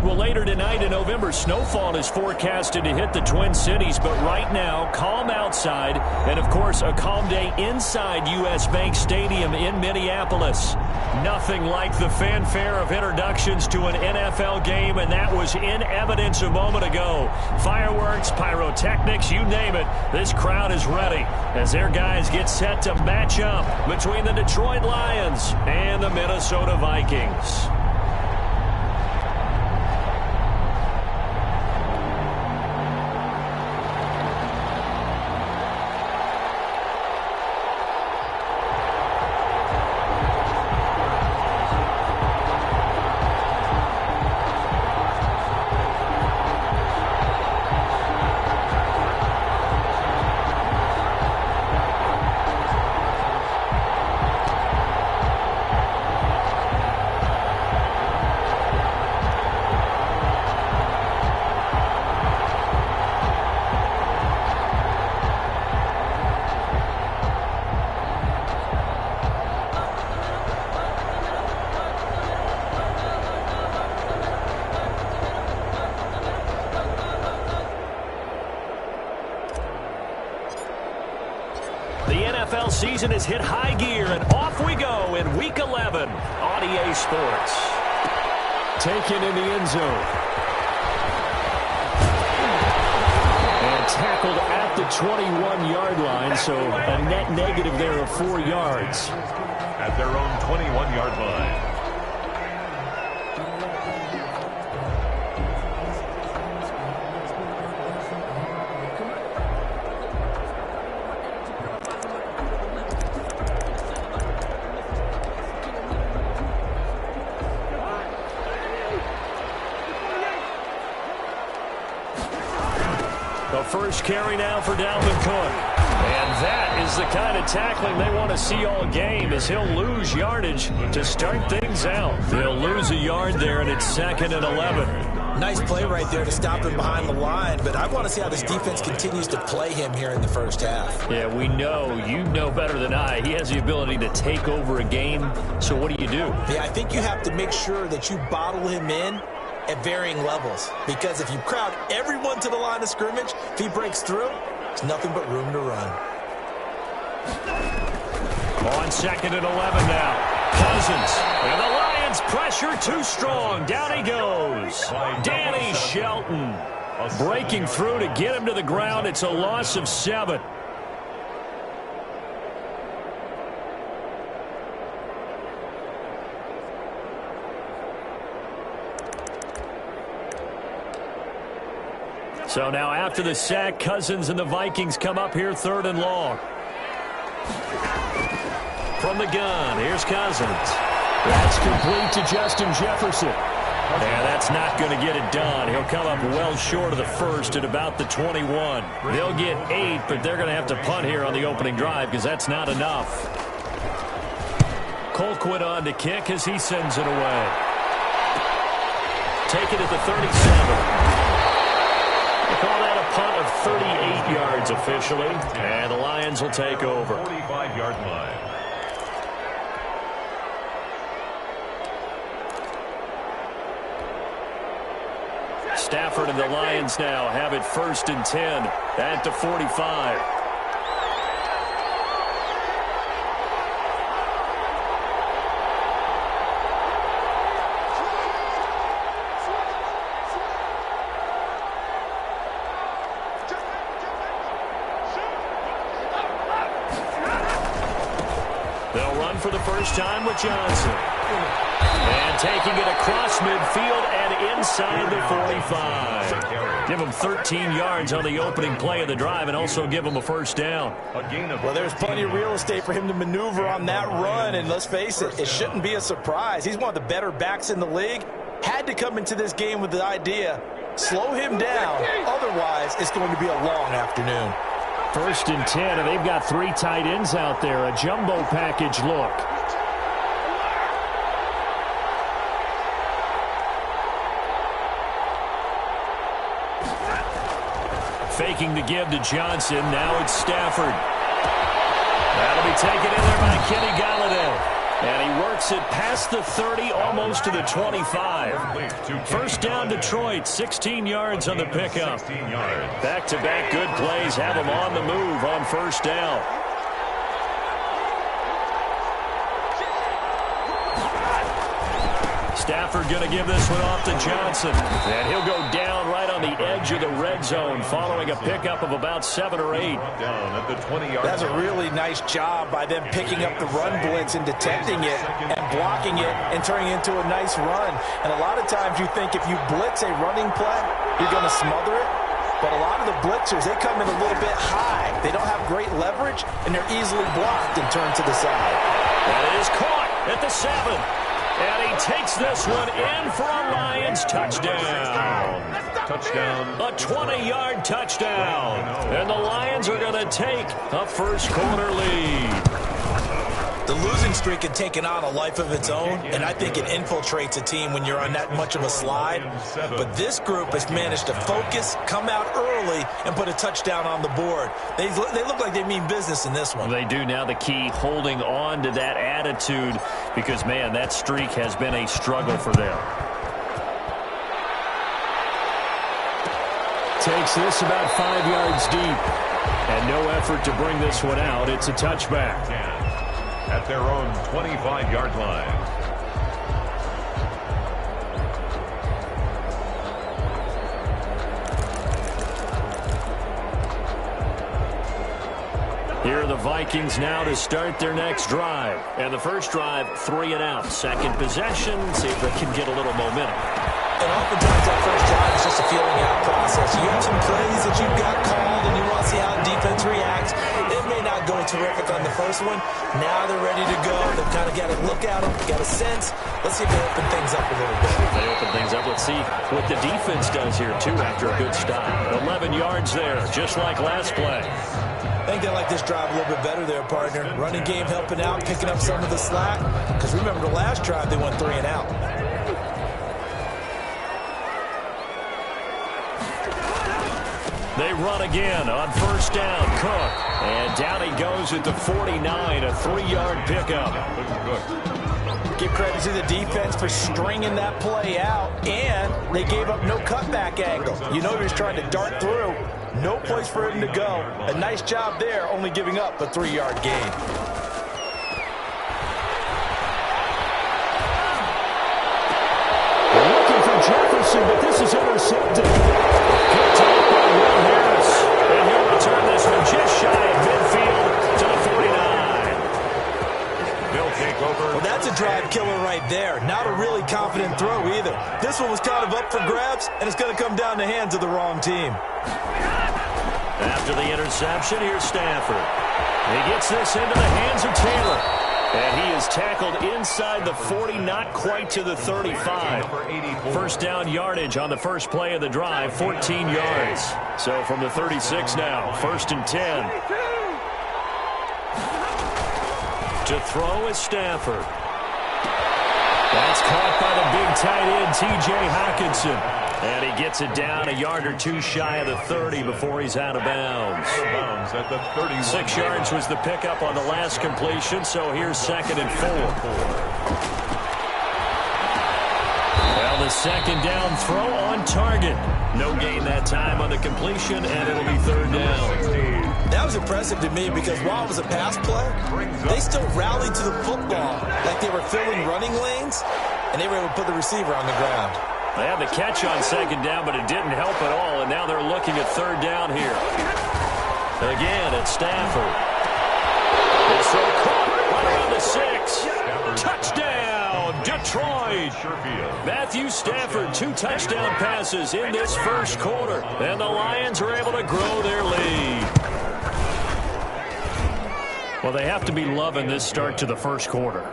Well, later tonight in November, snowfall is forecasted to hit the Twin Cities, but right now, calm outside, and of course, a calm day inside U.S. Bank Stadium in Minneapolis. Nothing like the fanfare of introductions to an NFL game, and that was in evidence a moment ago. Fireworks, pyrotechnics, you name it, this crowd is ready as their guys get set to match up between the Detroit Lions and the Minnesota Vikings. NFL season has hit high gear, and off we go in Week 11 on EA Sports. Taken in the end zone. And tackled at the 21-yard line, so a net negative there of 4 yards. At their own 21-yard line. First carry now for Dalvin Cook. And that is the kind of tackling they want to see all game, as he'll lose yardage to start things out. They'll lose a yard there, and it's 2nd and 11. Nice play right there to stop him behind the line, but I want to see how this defense continues to play him here in the first half. Yeah, we know, you know better than I, he has the ability to take over a game. So what do? Yeah, I think you have to make sure that you bottle him in at varying levels, because if you crowd everyone to the line of scrimmage, if he breaks through, there's nothing but room to run. On 2nd and 11 now. Cousins. And the Lions pressure too strong. Down he goes. Danny Shelton breaking through to get him to the ground. It's a loss of 7. So now after the sack, Cousins and the Vikings come up here 3rd and long. From the gun, here's Cousins. That's complete to Justin Jefferson. Yeah, that's not going to get it done. He'll come up well short of the first at about the 21. They'll get 8, but they're going to have to punt here on the opening drive because that's not enough. Colquitt on to kick as he sends it away. Take it at the 37. They call that a punt of 38 yards officially, and the Lions will take over. 45-yard line. Stafford and the Lions now have it 1st and 10 at the 45. For the first time with Johnson. And taking it across midfield and inside the 45. Give him 13 yards on the opening play of the drive and also give him a first down. Well, there's plenty of real estate for him to maneuver on that run, and let's face it, it shouldn't be a surprise. He's one of the better backs in the league. Had to come into this game with the idea, slow him down, otherwise it's going to be a long afternoon. 1st and 10, and they've got 3 tight ends out there. A jumbo package look. Faking the give to Johnson. Now it's Stafford. That'll be taken in there by Kenny Galladay. And he works it past the 30, almost to the 25. First down, Detroit, 16 yards on the pickup. Back-to-back good plays have him on the move on first down. Stafford going to give this one off to Johnson. And he'll go down right on the edge of the red zone following a pickup of about 7 or 8. That's a really nice job by them picking up the run blitz and detecting it and blocking it and turning it into a nice run. And a lot of times you think if you blitz a running play, you're going to smother it. But a lot of the blitzers, they come in a little bit high. They don't have great leverage, and they're easily blocked and turned to the side. And it is caught at the 7. And he takes this one in for a Lions touchdown. A 20-yard touchdown. And the Lions are going to take a first-quarter lead. The losing streak had taken on a life of its own, and I think it infiltrates a team when you're on that much of a slide. But this group has managed to focus, come out early, and put a touchdown on the board. They look like they mean business in this one. They do now. The key, holding on to that attitude, because, man, that streak has been a struggle for them. Takes this about 5 yards deep. And no effort to bring this one out. It's a touchback. At their own 25-yard line. Here are the Vikings now to start their next drive. And the first drive, 3 and out. Second possession, see if they can get a little momentum. And oftentimes that first drive is just a feeling out process. You have some plays that you've got called and you want to see how the defense reacts. It may not go terrific on the first one. Now they're ready to go. They've kind of got to look at them, got a sense. Let's see if they open things up a little bit. If they open things up, let's see what the defense does here, too, after a good stop. 11 yards there, just like last play. I think they like this drive a little bit better there, partner. Running game helping out, picking up some of the slack. Because remember the last drive, they went 3 and out. They run again on first down. Cook. And down he goes at the 49, a 3-yard pickup. Give credit to the defense for stringing that play out. And they gave up no cutback angle. You know he was trying to dart through. No place for him to go. A nice job there, only giving up a 3-yard gain. They're looking for Jefferson, but this is intercepted. Good take by Will Harris. And he'll return this one just shy of midfield to the 49. They'll take over. Well, that's a drive killer right there. Not a really confident throw either. This one was kind of up for grabs, and it's going to come down the hands of the wrong team. After the interception, here's Stafford. He gets this into the hands of Taylor. And he is tackled inside the 40, not quite to the 35. First down yardage on the first play of the drive, 14 yards. So from the 36 now, 1st and 10. To throw is Stafford. That's caught by the big tight end, T.J. Hockenson. And he gets it down a yard or two shy of the 30 before he's out of bounds. 6 yards was the pickup on the last completion, so here's 2nd and 4. Well, the second down throw on target. No gain that time on the completion, and it'll be 3rd down. That was impressive to me because while it was a pass play, they still rallied to the football like they were filling running lanes, and they were able to put the receiver on the ground. They had the catch on 2nd down, but it didn't help at all, and now they're looking at 3rd down here. Again, it's Stafford. This throw caught right around the 6. Touchdown, Detroit. Matthew Stafford, 2 touchdown passes in this first quarter, and the Lions are able to grow their lead. Well, they have to be loving this start to the first quarter.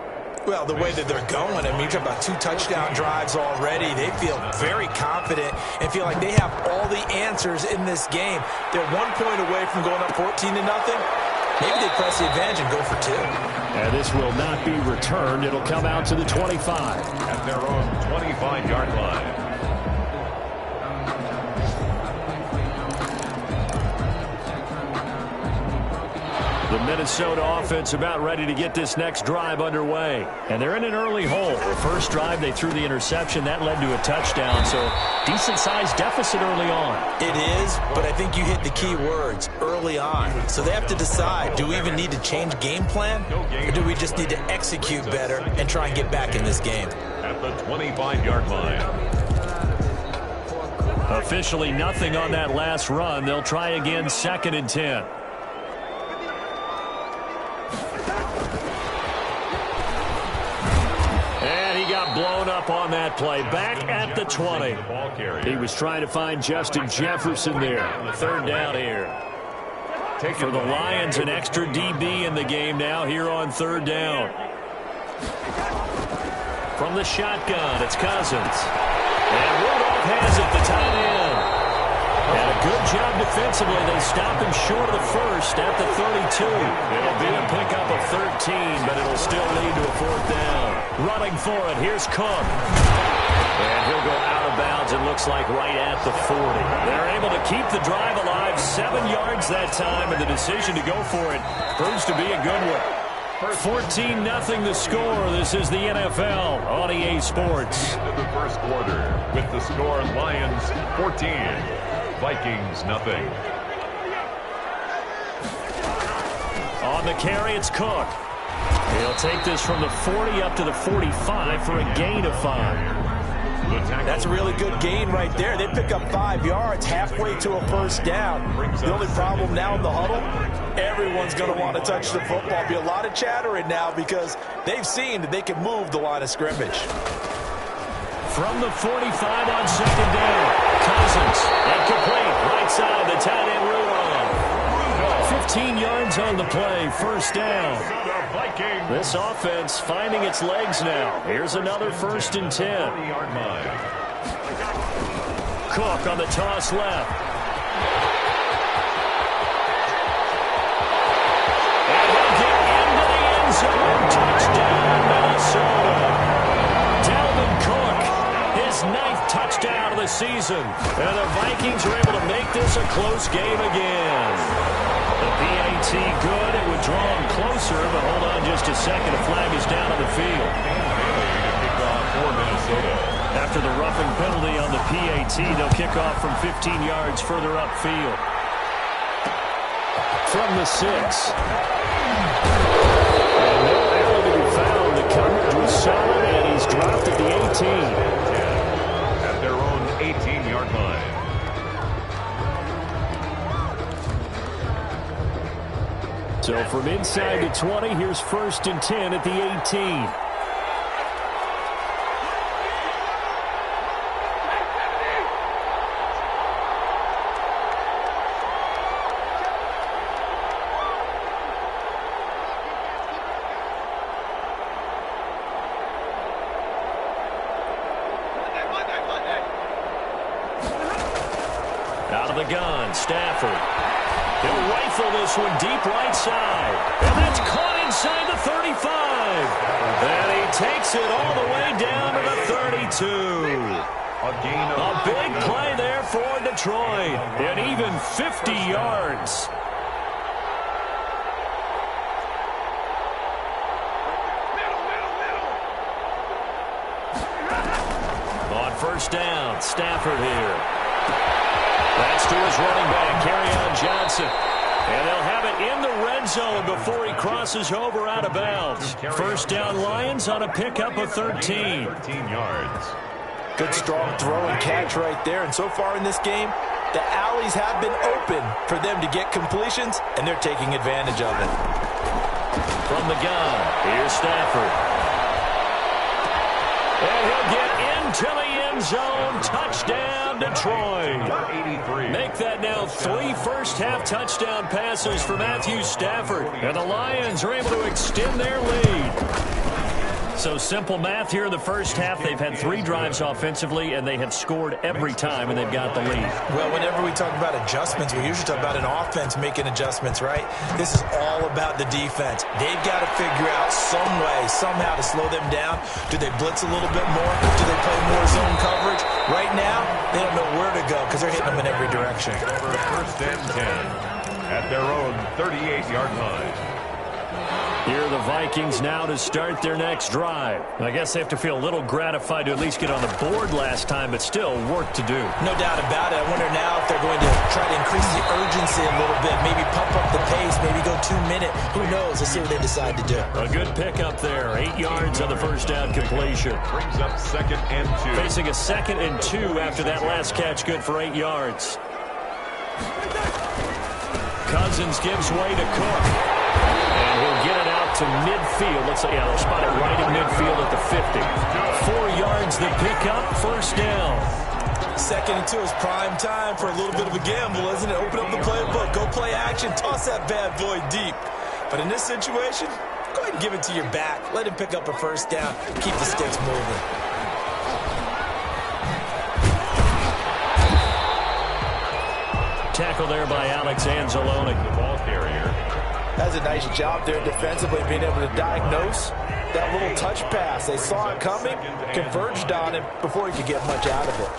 Well, the way that they're going, I mean, you're talking about 2 touchdown drives already. They feel very confident and feel like they have all the answers in this game. They're 1 point away from going up 14-0. Maybe they press the advantage and go for 2. And this will not be returned. It'll come out to the 25. At their own 25-yard line. The Minnesota offense about ready to get this next drive underway. And they're in an early hole. The first drive, they threw the interception. That led to a touchdown. So decent-sized deficit early on. It is, but I think you hit the key words, early on. So they have to decide, do we even need to change game plan? Or do we just need to execute better and try and get back in this game? At the 25-yard line. Officially nothing on that last run. They'll try again, 2nd and 10. And he got blown up on that play. Back at the 20. He was trying to find Justin Jefferson there. 3rd down here. For the Lions, an extra DB in the game now here on 3rd down. From the shotgun, it's Cousins. And Rudolph has it, the tight end. And a good job defensively. They stop him short of the first at the 32. It'll be a pickup of 13, but it'll still lead to a 4th down. Running for it, here's Cook. And he'll go out of bounds, it looks like right at the 40. They're able to keep the drive alive, 7 yards that time, and the decision to go for it proves to be a good one. 14-0 the score. This is the NFL on EA Sports. Into the first quarter with the score Lions 14, Vikings nothing. On the carry, it's Cook. He'll take this from the 40 up to the 45 for a gain of 5. That's a really good gain right there. They pick up 5 yards halfway to a 1st down. The only problem now in the huddle, everyone's going to want to touch the football. Be a lot of chattering now because they've seen that they can move the line of scrimmage. From the 45 on 2nd down, Cousins, incomplete, right side, the tight end Rudolph. 15 yards on the play, 1st down. This offense finding its legs now. Here's another 1st and 10. Cook on the toss left. And he'll get into the end zone. Touchdown, Minnesota. Dalvin Cook, his 9th touchdown of the season. And the Vikings are able to make this a close game again. The PAT good. It would draw him closer, but hold on just a second. A flag is down on the field. After the roughing penalty on the PAT, they'll kick off from 15 yards further upfield. From the 6. And no error to be found. The coverage was solid, and he's dropped at the 18. At their own 18-yard line. So from inside the 20, here's 1st and 10 at the 18. Out of the gun, Stafford. He'll rifle this one deep right side. And that's caught inside the 35. And he takes it all the way down to the 32. A big play there for Detroit. And even 50 yards. On 1st down, Stafford here. That's to his running back, Kerryon Johnson. And they'll have it in the red zone before he crosses over out of bounds. 1st down Lions on a pickup of 13. 13 yards. Good strong throw and catch right there. And so far in this game, the alleys have been open for them to get completions, and they're taking advantage of it. From the gun, here's Stafford. And he'll get into the end zone. Touchdown, Detroit. Make that now 3 first-half touchdown passes for Matthew Stafford. And the Lions are able to extend their lead. So simple math here in the first half. They've had 3 drives offensively, and they have scored every time, and they've got the lead. Well, whenever we talk about adjustments, we usually talk about an offense making adjustments, right? This is all about the defense. They've got to figure out some way, somehow to slow them down. Do they blitz a little bit more? Do they play more zone coverage? Right now, they don't know where to go because they're hitting them in every direction. For 1st and 10 at their own 38-yard line. Here are the Vikings now to start their next drive. I guess they have to feel a little gratified to at least get on the board last time, but still work to do. No doubt about it. I wonder now if they're going to try to increase the urgency a little bit, maybe pump up the pace, maybe go 2 minute. Who knows? Let's see what they decide to do. A good pickup there. 8 yards on the first down completion. Brings up 2nd and 2. Facing a 2nd and 2 after that last catch, good for 8 yards. Cousins gives way to Cook. And he'll get it out to midfield. Let's say, yeah, they'll spot it right in midfield at the 50. 4 yards the pickup, first down. 2nd and 2 is prime time for a little bit of a gamble, isn't it? Open up the playbook, go play action, toss that bad boy deep. But in this situation, go ahead and give it to your back. Let him pick up a first down. Keep the sticks moving. Tackle there by Alex Anzalone. The ball carrier. That's a nice job there defensively, being able to diagnose that little touch pass. They saw it coming, converged on him before he could get much out of it.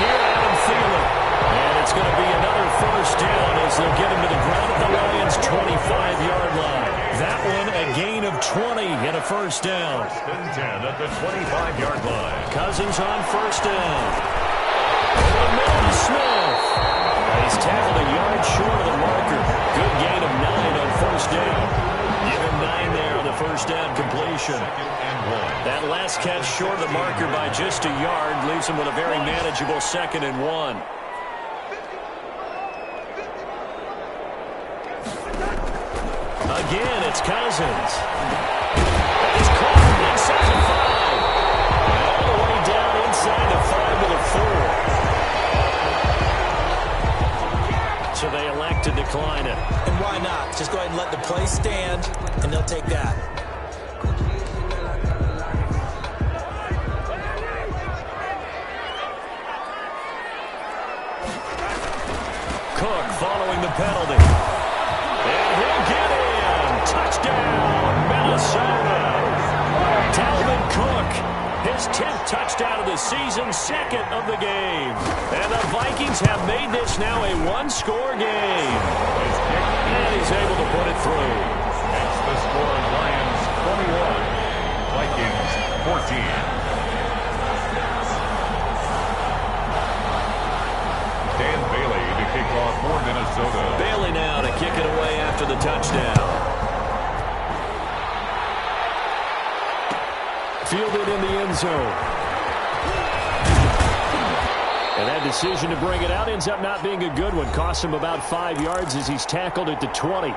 Here, Adam Thielen. And it's going to be another first down as they'll get him to the ground at the Lions' 25-yard line. That one a gain of 20 and a first down. 1st and 10 at the 25-yard line. Cousins on first down. Over the middle to Smith. He's tackled a yard short of the marker. Good gain of 9 on first down. Give him 9 there on the first down completion. 2nd and 1. That last catch short of the marker by just a yard leaves him with a very manageable 2nd and 1. Again, it's Cousins. He's caught inside the 5. All the way down inside the 5 to the 4. So they elect to decline it. And why not? Just go ahead and let the play stand, and they'll take that. Cook following the penalty. And he'll get in. Touchdown, Minnesota. Dalvin Cook, his 10th touchdown of the season, 2nd of the game. And the Vikings have made this now a one-score game. And he's able to put it through. That's the score. Lions 21. Vikings 14. Dan Bailey to kick off for Minnesota. Bailey now to kick it away after the touchdown. Fielded in the end zone. And that decision to bring it out ends up not being a good one. Costs him about 5 yards as he's tackled at the 20.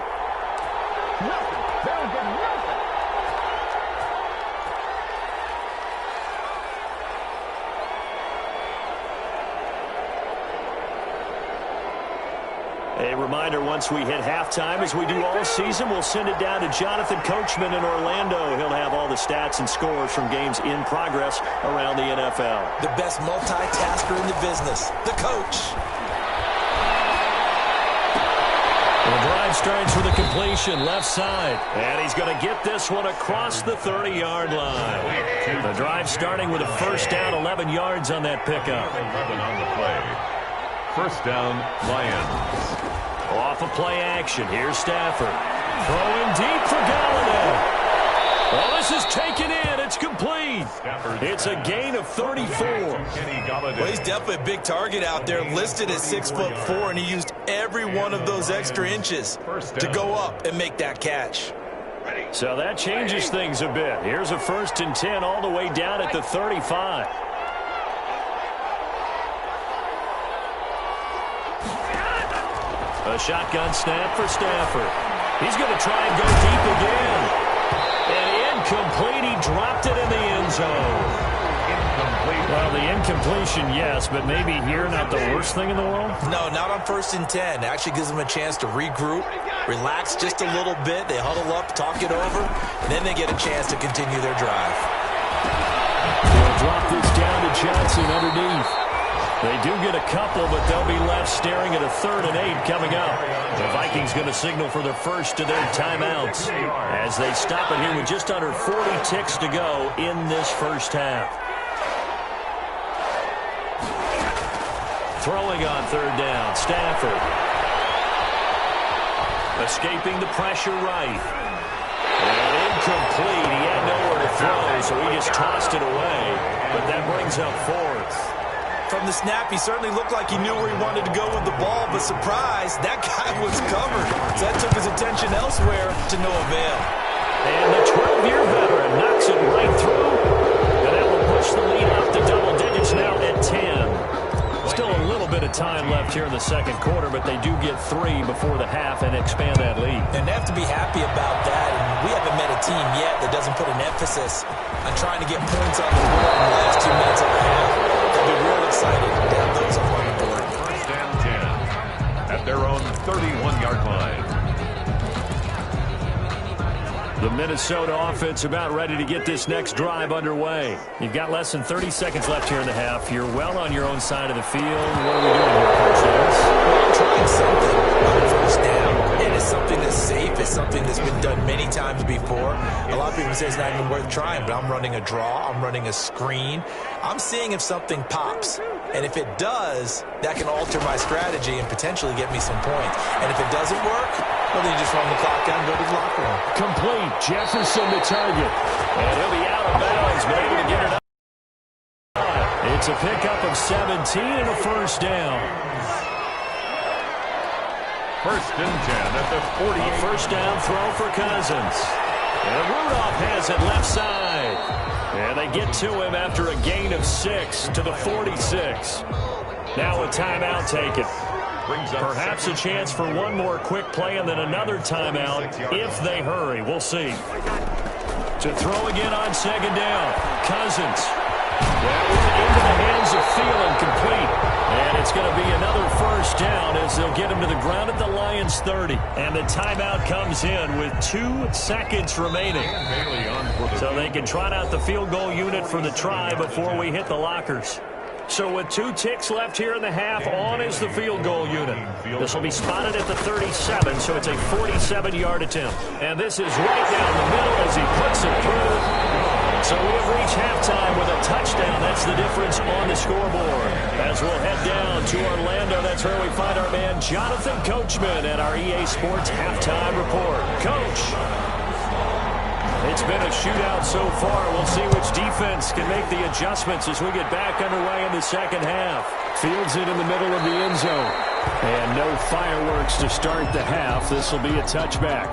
A reminder, once we hit halftime, as we do all season, we'll send it down to Jonathan Coachman in Orlando. He'll have all the stats and scores from games in progress around the NFL. The best multitasker in the business, the coach. The drive starts with a completion, left side. And he's going to get this one across the 30-yard line. The drive starting with a first down, 11 yards on that pickup. 11 on the play. First down, Lions. Off of play action. Here's Stafford. Throwing deep for Galladay. Oh, this is taken in. It's complete. It's a gain of 34. Well, he's definitely a big target out there, listed at 6'4", and he used every one of those extra inches to go up and make that catch. So that changes things a bit. Here's a 1st and 10 all the way down at the 35. A shotgun snap for Stafford. He's going to try and go deep again. And incomplete. He dropped it in the end zone. Incomplete. Well, the incompletion, yes, but maybe here not the worst thing in the world? No, not on 1st and 10. It actually gives them a chance to regroup, relax just a little bit. They huddle up, talk it over, and then they get a chance to continue their drive. They'll drop this down to Johnson underneath. They do get a couple, but they'll be left staring at a 3rd and 8 coming up. The Vikings going to signal for the first of their timeouts as they stop it here with just under 40 ticks to go in this first half. Throwing on 3rd down, Stafford. Escaping the pressure right. And incomplete. He had nowhere to throw, so he just tossed it away. But that brings up fourth. From the snap, he certainly looked like he knew where he wanted to go with the ball, but surprise, that guy was covered. So that took his attention elsewhere to no avail. And the 12-year veteran knocks it right through. And that will push the lead up to double digits now at 10. Still a little bit of time left here in the second quarter, but they do get 3 before the half and expand that lead. And they have to be happy about that. And we haven't met a team yet that doesn't put an emphasis on trying to get points on the board in the last 2 minutes of the half. They'll be real excited to have those up on the board. First and 10 at their own 31-yard line. The Minnesota offense about ready to get this next drive underway. You've got less than 30 seconds left here in the half. You're well on your own side of the field. What are we doing here, Coach Davis? Well, trying something on first down. And it's something that's safe. It's something that's been done many times before. A lot of people say it's not even worth trying, but I'm running a draw. I'm running a screen. I'm seeing if something pops. And if it does, that can alter my strategy and potentially get me some points. And if it doesn't work, well, then you just run the clock down and go to the locker room. Complete. Jefferson the target. And he'll be out of bounds, but able to get it up. It's a pickup of 17 and a first down. First and 10 at the 40. A first down throw for Cousins. And Rudolph has it left side. And they get to him after a gain of 6 to the 46. Now a timeout taken. Perhaps a chance for one more quick play and then another timeout if they hurry. We'll see. To throw again on second down. Cousins. That one into the hands of Thielen, complete. And it's going to be another first down as they'll get him to the ground at the Lions' 30. And the timeout comes in with 2 seconds remaining. So they can trot out the field goal unit for the try before we hit the lockers. So with 2 ticks left here in the half, on is the field goal unit. This will be spotted at the 37, so it's a 47-yard attempt. And this is right down the middle as he puts it through. So we have reached halftime with a touchdown. That's the difference on the scoreboard. As we'll head down to Orlando, that's where we find our man Jonathan Coachman at our EA Sports Halftime Report. Coach, it's been a shootout so far. We'll see which defense can make the adjustments as we get back underway in the second half. Fields it in the middle of the end zone. And no fireworks to start the half. This will be a touchback.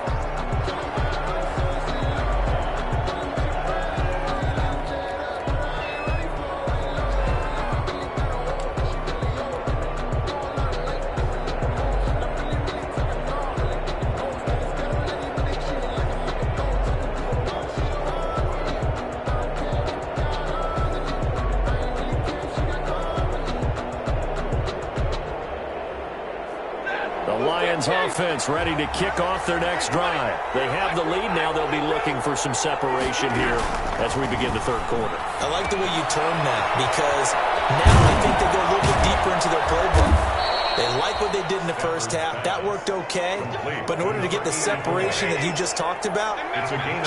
Offense ready to kick off their next drive. They have the lead now. They'll be looking for some separation here as we begin the third quarter. I like the way you term that because now I think they go a little bit deeper into their playbook. They like what they did in the first half. That worked okay. But in order to get the separation that you just talked about,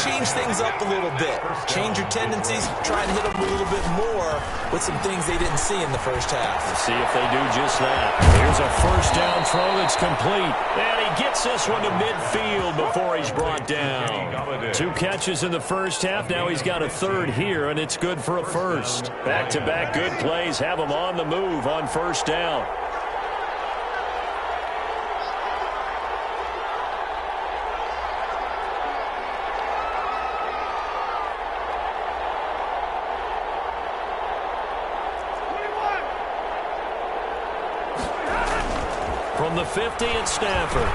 change things up a little bit. Change your tendencies. Try and hit them a little bit more with some things they didn't see in the first half. We'll see if they do just that. Here's a first down throw that's complete. And he gets this one to midfield before he's brought down. 2 catches in the first half. Now he's got a third here, and it's good for a first. Back-to-back good plays have him on the move on first down. From the 50, it's Stafford.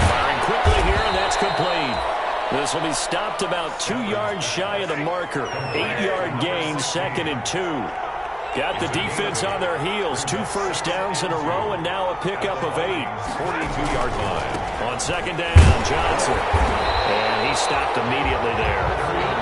Firing quickly here, and that's complete. This will be stopped about 2 yards shy of the marker. 8-yard gain, 2nd and 2. Got the defense on their heels. 2 first downs in a row, and now a pickup of 8. 42-yard line. On second down, Johnson. And he stopped immediately there.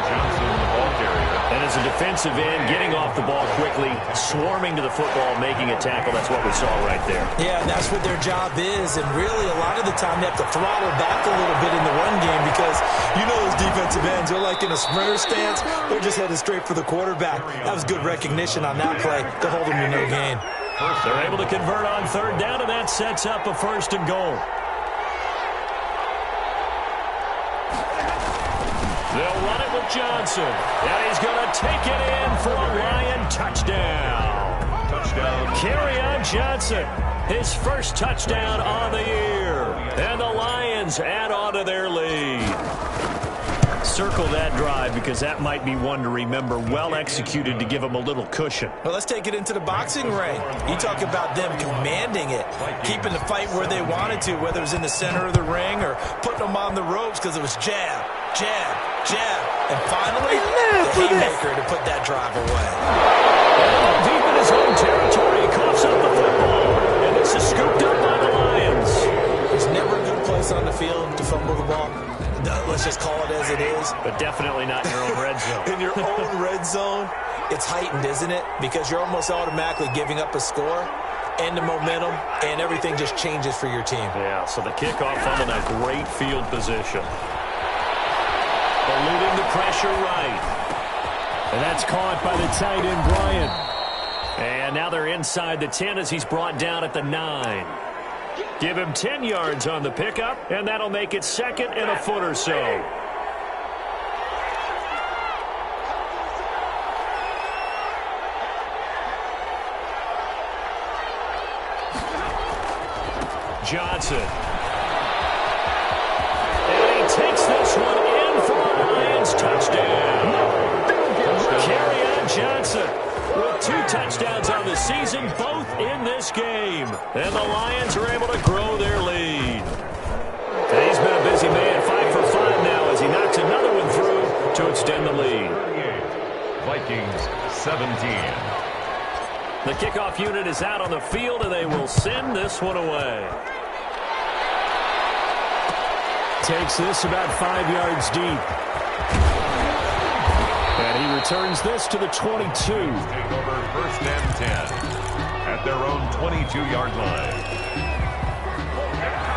Johnson, the ball carrier. And as a defensive end, getting off the ball quickly, swarming to the football, making a tackle. That's what we saw right there. Yeah, and that's what their job is. And really, a lot of the time, they have to throttle back a little bit in the run game because you know those defensive ends, they're like in a sprinter stance. They're just headed straight for the quarterback. That was good recognition on that play to hold them to no gain. They're able to convert on third down, and that sets up a 1st and goal. Johnson. And he's going to take it in for a Lion touchdown. Touchdown. Kerryon Johnson, his first touchdown on the year. And the Lions add on to their lead. Circle that drive because that might be one to remember. Well executed to give them a little cushion. Well, let's take it into the boxing ring. You talk about them commanding it, keeping the fight where they wanted to, whether it was in the center of the ring or putting them on the ropes because it was jab, jab, jab. And finally, the haymaker to put that drive away. And deep in his own territory, he coughs up the football. And this is scooped up by the Lions. There's never a good place on the field to fumble the ball. Let's just call it as it is. But definitely not in your own red zone. In your own red zone, it's heightened, isn't it? Because you're almost automatically giving up a score and the momentum, and everything just changes for your team. Yeah, so the kickoff fumble, a great field position. Eluding the pressure right. And that's caught by the tight end, Bryant. And now they're inside the 10 as he's brought down at the 9. Give him 10 yards on the pickup, and that'll make it second and a foot or so. Johnson. And he takes this one in for a Lions touchdown. Kerryon Johnson with 2 touchdowns on the season, both in this game. And the Lions are able to grow their lead. And he's been a busy man, 5 for 5 now as he knocks another one through to extend the lead. Vikings 17. The kickoff unit is out on the field, and they will send this one away. Takes this about 5 yards deep. And he returns this to the 22. Take over first and 10 at their own 22-yard line.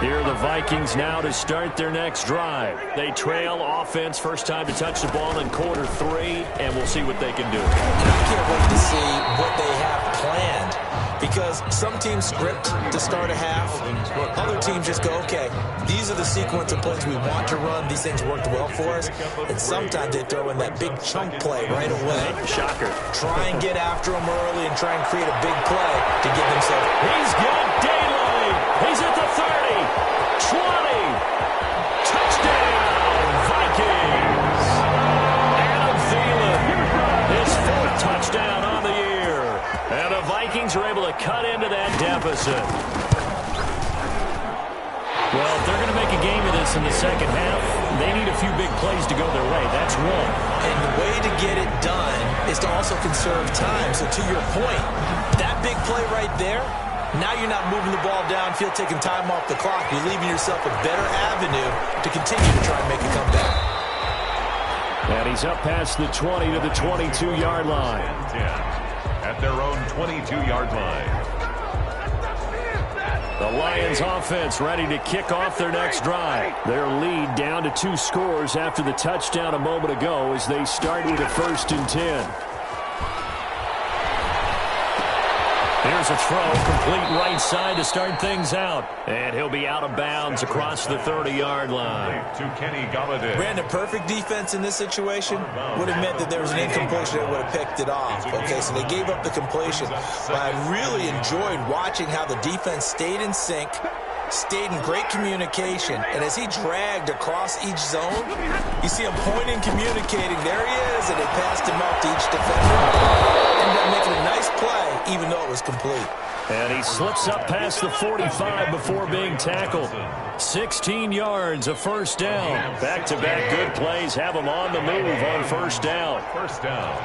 Here are the Vikings now to start their next drive. They trail offense, first time to touch the ball in quarter 3, and we'll see what they can do. I can't wait to see what they have planned, because some teams script to start a half. Other teams just go, okay, these are the sequence of plays we want to run. These things worked well for us. And sometimes they throw in that big chunk play right away. Shocker. Try and get after them early and try and create a big play to give themselves. He's got daylight. He's at the 30, 20. Touchdown, Vikings. Adam Thielen, his 4th touchdown on the year. And the Vikings are able to cut into that deficit. Well, if they're going to make a game of this in the second half, they need a few big plays to go their way. That's one. And the way to get it done is to also conserve time. So to your point, that big play right there, now you're not moving the ball downfield, taking time off the clock. You're leaving yourself a better avenue to continue to try and make a comeback. And he's up past the 20 to the 22-yard line. 10 at their own 22-yard line. The Lions offense ready to kick off their next drive. Their lead down to 2 scores after the touchdown a moment ago as they start with a 1st and 10. Here's a throw, complete right side to start things out. And he'll be out of bounds across the 30-yard line. To Kenny Galladay. Brandon, perfect defense in this situation would have meant that there was an incompletion that would have picked it off. Okay, so they gave up the completion. But I really enjoyed watching how the defense stayed in sync, stayed in great communication, and as he dragged across each zone, you see him pointing, communicating. There he is, and they passed him up to each defender. Ended up making a nice play, even though it was complete. And he slips up past the 45 before being tackled. 16 yards, a 1st down. Back-to-back good plays have him on the move on 1st down. First down.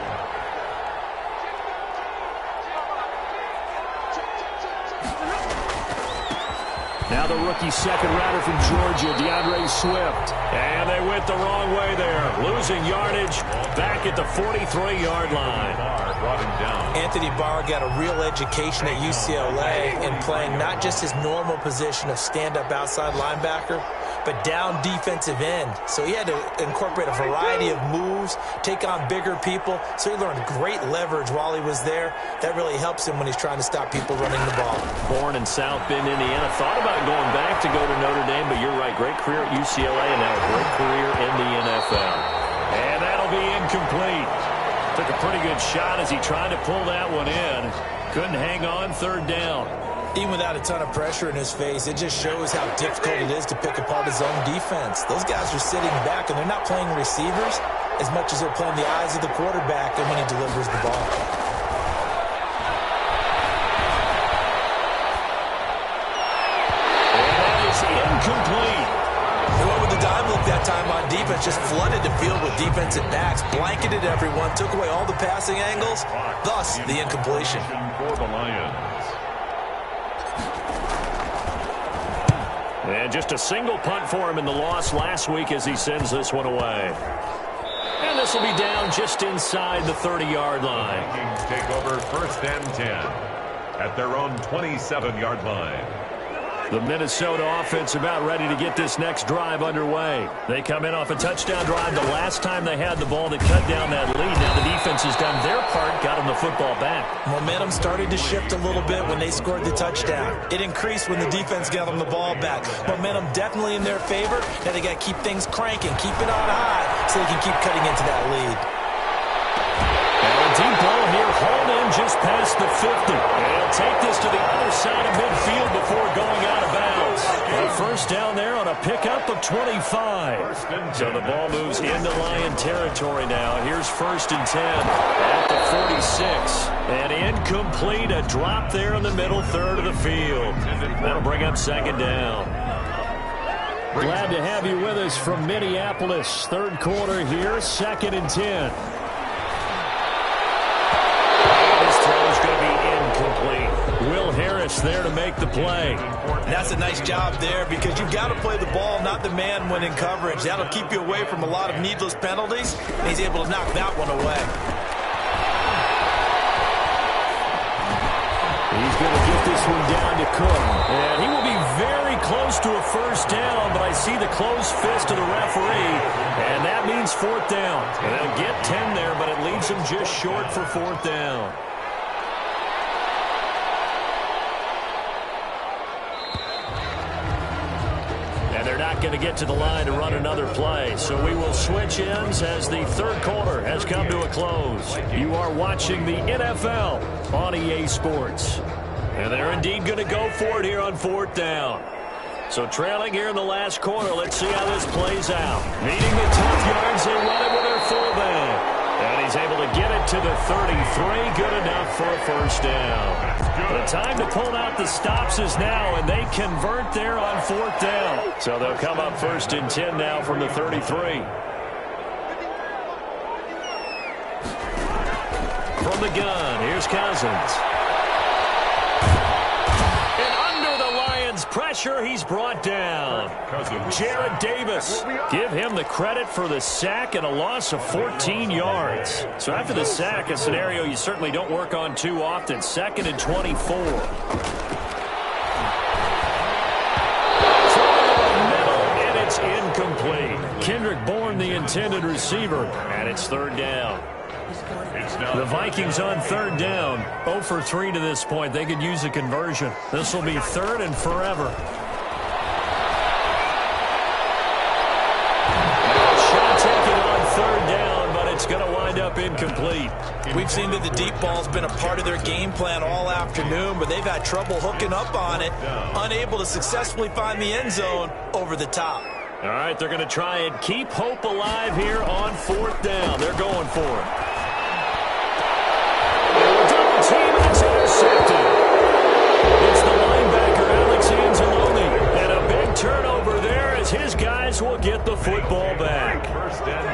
Now the rookie second rounder from Georgia, DeAndre Swift. And they went the wrong way there. Losing yardage back at the 43-yard line. Brought him down. Anthony Barr got a real education at UCLA in playing not just his normal position of stand-up outside linebacker, but down defensive end. So he had to incorporate a variety of moves, take on bigger people. So he learned great leverage while he was there. That really helps him when he's trying to stop people running the ball. Born in South Bend, Indiana. Thought about going back to go to Notre Dame, but you're right. Great career at UCLA and now a great career in the NFL. And that'll that'll be incomplete. Took a pretty good shot as he tried to pull that one in. Couldn't hang on, third down. Even without a ton of pressure in his face, it just shows how difficult it is to pick apart his own defense. Those guys are sitting back, and they're not playing receivers as much as they're playing the eyes of the quarterback and when he delivers the ball. And that is incomplete. They went with the dime look that time on defense, just flooded the field with defensive backs, blanketed everyone, took away all the passing angles, thus the incompletion. For the Lions. And just a single punt for him in the loss last week as he sends this one away. And this will be down just inside the 30-yard line. Vikings take over 1st and 10 at their own 27-yard line. The Minnesota offense about ready to get this next drive underway. They come in off a touchdown drive the last time they had the ball to cut down that lead. Now the defense has done their part, got them the football back. Momentum started to shift a little bit when they scored the touchdown. It increased when the defense got them the ball back. Momentum definitely in their favor. Now they got to keep things cranking, keep it on high so they can keep cutting into that lead. And a deep ball here, hauled in just past the 50. And he'll take this to the other side of midfield before going out of bounds. A first down there on a pickup of 25. So the ball moves into Lion territory now. Here's 1st and 10 at the 46. And incomplete, a drop there in the middle third of the field. That'll bring up 2nd down. Glad to have you with us from Minneapolis. Third quarter here, 2nd and 10. Will Harris there to make the play. That's a nice job there because you've got to play the ball, not the man when in coverage. That'll keep you away from a lot of needless penalties, and he's able to knock that one away. He's going to get this one down to Cook. And he will be very close to a first down, but I see the closed fist of the referee, and that means 4th down. And they'll get 10 there, but it leaves them just short for 4th down. Going to get to the line to run another play. So we will switch ends as the third quarter has come to a close. You are watching the NFL on EA Sports. And they're indeed going to go for it here on 4th down. So trailing here in the last quarter, let's see how this plays out. Meeting the tough yards, they run it with their fullback. And he's able to get it to the 33. Good enough for a first down. The time to pull out the stops is now, and they convert there on 4th down. So they'll come up 1st and 10 now from the 33. From the gun, here's Cousins. Pressure, he's brought down. Jared Davis. Give him the credit for the sack and a loss of 14 yards. So after the sack, a scenario you certainly don't work on too often. 2nd and 24. And it's incomplete. Kendrick Bourne, the intended receiver, and it's 3rd down. The Vikings on 3rd down, 0 for 3 to this point. They could use a conversion. This will be 3rd and forever. Shot taken on 3rd down, but it's going to wind up incomplete. We've seen that the deep ball's been a part of their game plan all afternoon, but they've had trouble hooking up on it, unable to successfully find the end zone over the top. All right, they're going to try and keep hope alive here on 4th down. They're going for it. Team is intercepted. It's the linebacker, Alex Anzalone. And a big turnover there as his guys will get the football back.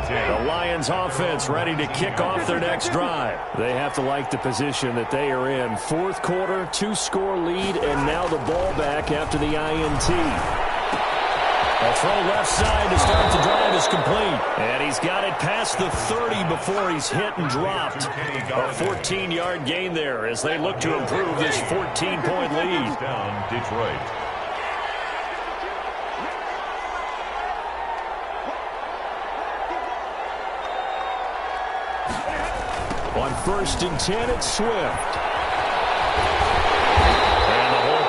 The Lions offense ready to kick off their next drive. They have to like the position that they are in. 4th quarter, 2-score lead, and now the ball back after the INT. A throw left side to start the drive is complete. And he's got it past the 30 before he's hit and dropped. A 14-yard gain there as they look to improve this 14-point lead. Down Detroit. On 1st and 10, it's Swift.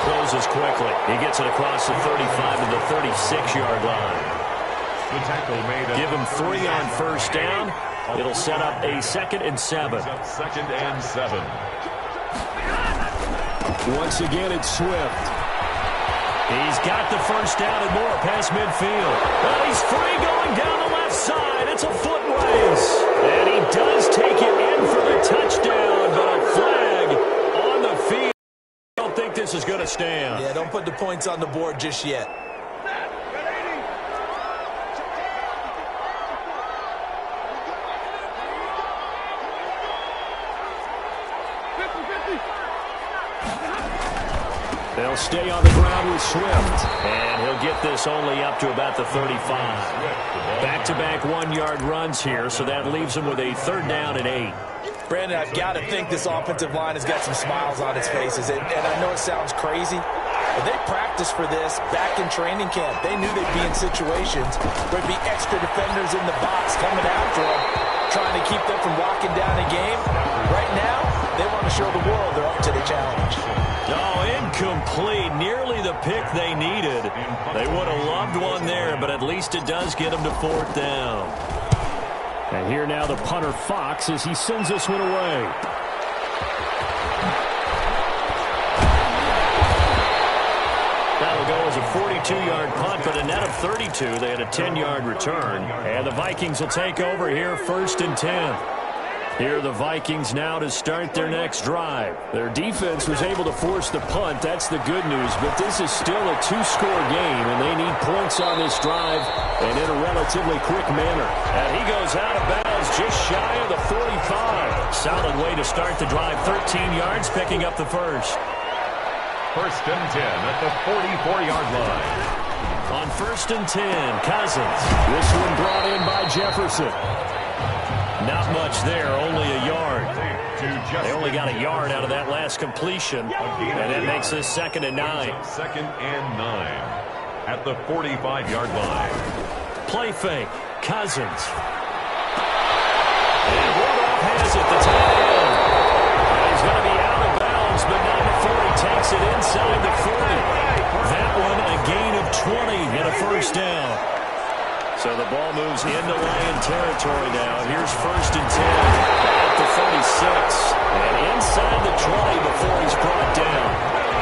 Closes quickly. He gets it across the 35 to the 36-yard line. The tackle made. Give him 3 on 1st down. It'll set up a 2nd and 7. Second and 7. Once again, it's Swift. He's got the first down and more past midfield. Well, he's free going down the left side. It's a foot race. And he does take it in for the touchdown, but a flag on the field. I don't think this is going to stand. Yeah, don't put the points on the board just yet. They'll stay on the ground with Swift, and he'll get this only up to about the 35. Back-to-back 1-yard runs here, so that leaves him with a 3rd down and 8. Brandon, I've got to think this offensive line has got some smiles on its faces, and I know it sounds crazy, but they practiced for this back in training camp. They knew they'd be in situations where there'd be extra defenders in the box coming after them, trying to keep them from locking down a game. Right now, they want to show the world they're up to the challenge. Oh, incomplete. Nearly the pick they needed. They would have loved one there, but at least it does get them to 4th down. And here now the punter Fox as he sends this one away. That'll go as a 42-yard punt, but a net of 32. They had a 10-yard return. And the Vikings will take over here 1st and 10. Here are the Vikings now to start their next drive. Their defense was able to force the punt. That's the good news. But this is still a 2-score game, and they need points on this drive and in a relatively quick manner. And he goes out of bounds just shy of the 45. Solid way to start the drive. 13 yards, picking up the first. 1st and 10 at the 44-yard line. On 1st and 10, Cousins. This one brought in by Jefferson. Not much there, only a yard. They only got a yard out of that last completion, and that makes this 2nd and 9. 2nd and 9 at the 45-yard line. Play fake, Cousins. And Rudolph has it, the tight end. And he's going to be out of bounds, but not before he takes it inside the 40. That one a gain of 20 and a 1st down. So the ball moves into Lion territory now. Here's 1st and 10 at the 46. And inside the 20 before he's brought down.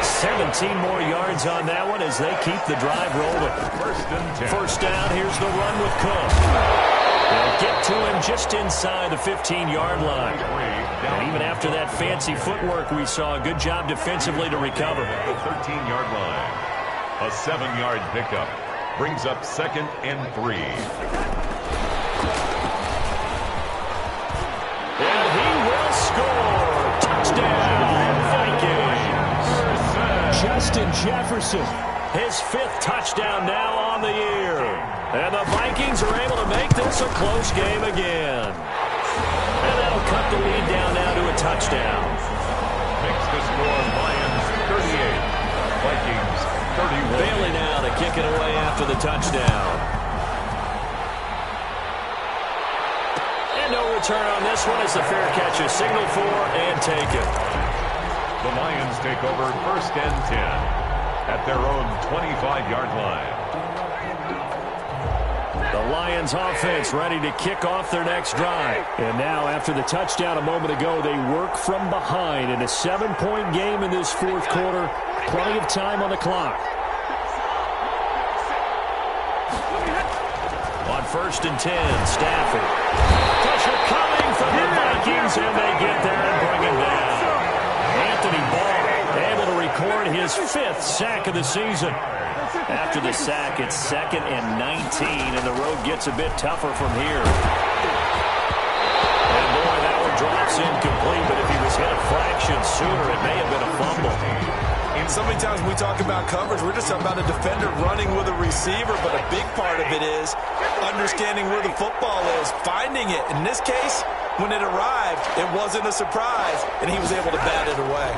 17 more yards on that one as they keep the drive rolling. 1st and 10. 1st down, here's the run with Cook. They'll get to him just inside the 15-yard line. And even after that fancy footwork we saw, a good job defensively to recover. The 13-yard line. A 7-yard pickup. Brings up 2nd and 3. And he will score. Touchdown, Vikings. Justin Jefferson, his 5th touchdown now on the year. And the Vikings are able to make this a close game again. And that'll cut the lead down now to a touchdown. Makes the score Lions 38. Vikings 31. Bailey now to kick it away after the touchdown. And no return on this one as the fair catch is signaled for and taken. The Lions take over 1st and 10 at their own 25-yard line. The Lions offense ready to kick off their next drive. And now after the touchdown a moment ago, they work from behind in a 7-point game in this 4th quarter. Plenty of time on the clock. On 1st and 10, Stafford. Pressure coming from the Vikings, and they get there and bring him down. Anthony Barr able to record his 5th sack of the season. After the sack, it's 2nd and 19, and the road gets a bit tougher from here. And boy, that one drops incomplete, but if he was hit a fraction sooner, it may have been a fumble. And so many times when we talk about coverage, we're just talking about a defender running with a receiver, but a big part of it is understanding where the football is, finding it. In this case, when it arrived, it wasn't a surprise, and he was able to bat it away.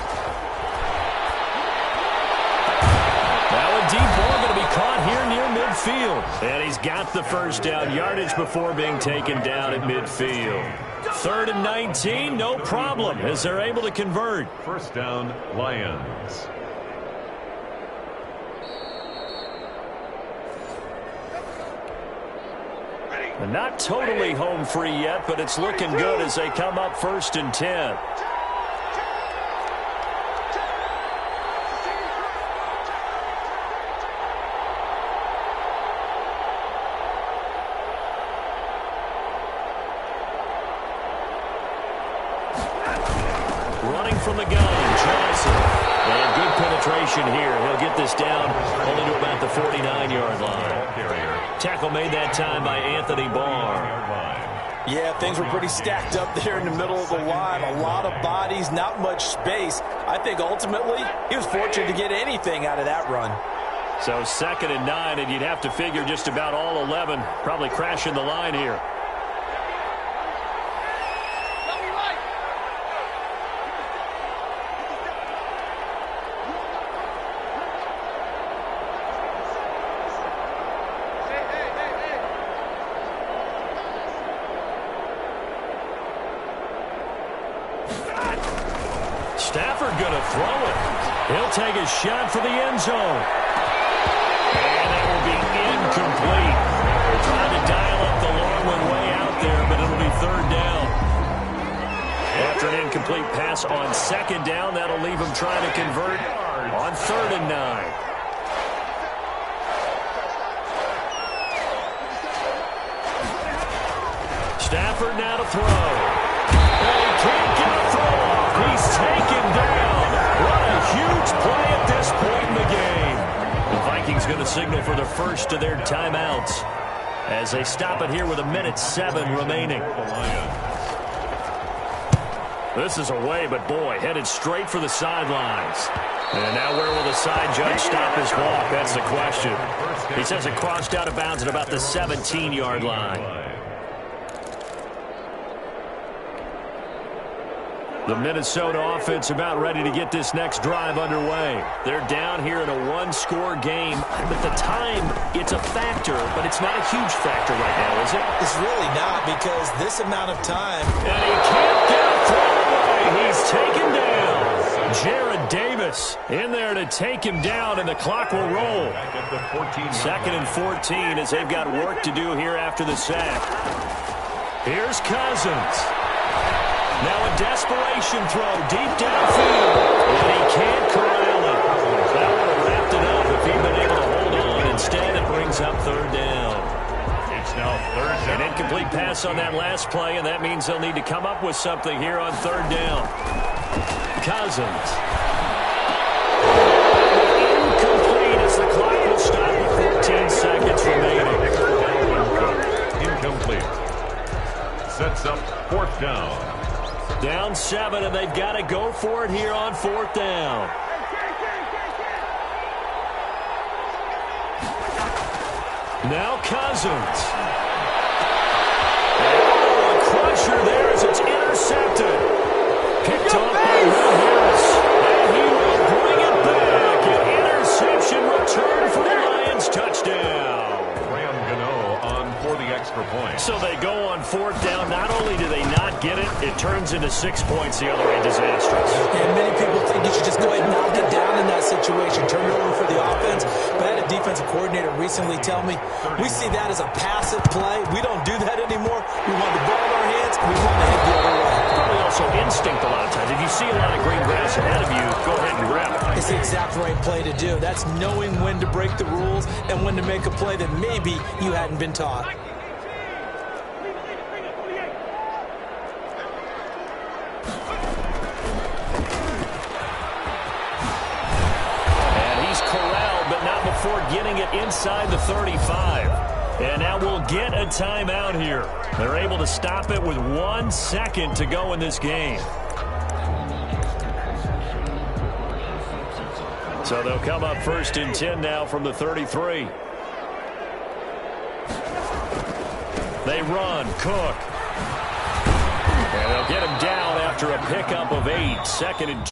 Now a deep ball going to be caught here near midfield. And he's got the 1st down yardage before being taken down at midfield. 3rd and 19, no problem, as they're able to convert. 1st down, Lions. Not totally home free yet, but it's looking good as they come up 1st and 10. Running from the gun, Johnson. And good penetration here. He'll get this down only to about the 49-yard line. Tackle made that time by Anthony Barr. Yeah, things were pretty stacked up there in the middle of the line. A lot of bodies, not much space. I think ultimately he was fortunate to get anything out of that run. So 2nd and 9, and you'd have to figure just about all 11 probably crashing the line here. Stafford going to throw it. He'll take a shot for the end zone. And that will be incomplete. They're trying to dial up the long one way out there, but it'll be 3rd down. After an incomplete pass on 2nd down, that'll leave him trying to convert on 3rd and 9. Stafford now to throw. And he can't get a throw off. He's taken down. What a huge play at this point in the game. The Vikings going to signal for the first of their timeouts as they stop it here with 1:07 remaining. This is away, but boy, headed straight for the sidelines. And now where will the side judge stop his walk? That's the question. He says it crossed out of bounds at about the 17-yard line. The Minnesota offense about ready to get this next drive underway. They're down here in a one-score game. But the time, it's a factor, but it's not a huge factor right now, is it? It's really not, because this amount of time. And he can't get a throw away. He's taken down. Jared Davis in there to take him down, and the clock will roll. 2nd and 14 as they've got work to do here after the sack. Here's Cousins. Now a desperation throw deep downfield. And he can't corral it. That would have wrapped it up if he'd been able to hold on. Instead, it brings up 3rd down. It's now 3rd down. An incomplete pass on that last play, and that means they'll need to come up with something here on 3rd down. Cousins. Incomplete as the clock will stop with 14 seconds remaining. Incomplete. Sets up 4th down. Down 7, and they've got to go for it here on 4th down. Now Cousins. Oh, a crusher there as it's intercepted. Picked off by Will Harris. And he will bring it back. An interception return for the Lions. Touchdown. For the extra point. So they go on 4th down. Not only do they not get it, it turns into 6 points the other way. Disastrous. And many people think you should just go ahead and knock it down in that situation. Turn it over for the offense. But I had a defensive coordinator recently tell me, we see that as a passive play. We don't do that anymore. We want the ball in our hands, and we want to head the other way. Probably also instinct a lot of times. If you see a lot of green grass ahead of you, go ahead and grab it. It's the exact right play to do. That's knowing when to break the rules and when to make a play that maybe you hadn't been taught. Before getting it inside the 35. And now we'll get a timeout here. They're able to stop it with 1 second to go in this game. So they'll come up 1st and 10 now from the 33. They run. Cook. And they'll get him down after a pickup of 8. 2nd and 2.